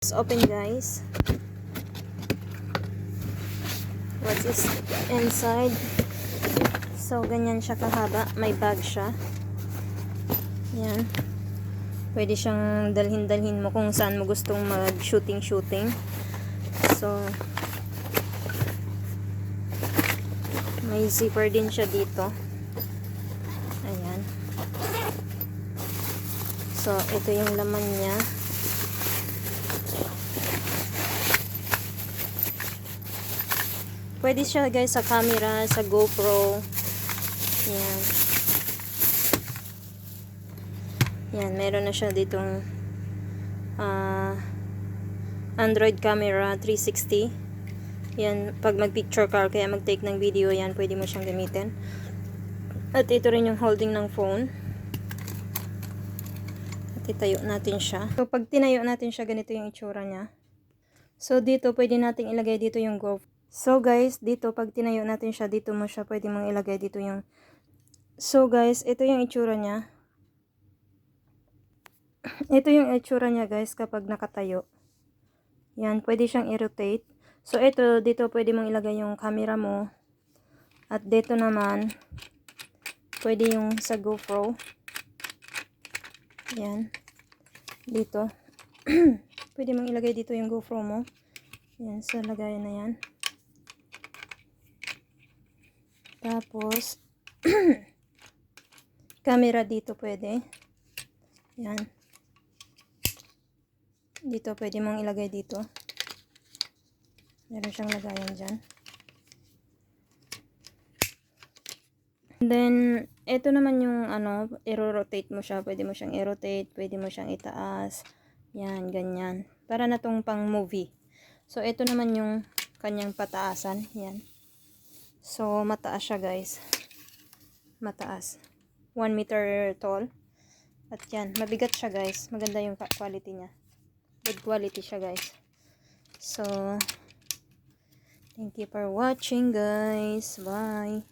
Let's open, guys. What is inside? So, ganyan siya kahaba. May bag siya. Yan. Pwede siyang dalhin-dalhin mo kung saan mo gustong mag-shooting. So, may zipper din siya dito. Ayan. So, ito yung laman niya. Pwede siya, guys, sa camera, sa GoPro. Yan. Yan, meron na siya ditong Android camera 360. Yan, pag mag-picture car, kaya mag-take ng video, yan, pwede mo siyang gamitin. At ito rin yung holding ng phone. At itayo natin siya. So, pag tinayo natin siya, ganito yung itsura niya. So, dito, pwede natin ilagay dito yung GoPro. So, guys, dito, pag tinayo natin siya, dito mo siya, pwede mong ilagay dito yung... So, guys, ito yung itsura niya. Ito yung itsura niya, guys, kapag nakatayo. Yan, pwede siyang i-rotate. So, ito, dito pwede mong ilagay yung camera mo. At dito naman, pwede yung sa GoPro. Yan. Dito. Pwede mong ilagay dito yung GoPro mo. Yan, sa lagayan na yan. Tapos, camera dito pwede. Yan. Dito, pwede mong ilagay dito. Meron siyang lagayan dyan. And then, ito naman yung, i-rotate mo siya. Pwede mo siyang i-rotate, pwede mo siyang itaas. Yan, ganyan. Para na tong pang movie. So, ito naman yung kanyang pataasan. Yan. So, mataas siya, guys. Mataas. 1 meter tall. At yan, mabigat siya, guys. Maganda yung quality niya. Good quality siya, guys. So, thank you for watching, guys. Bye.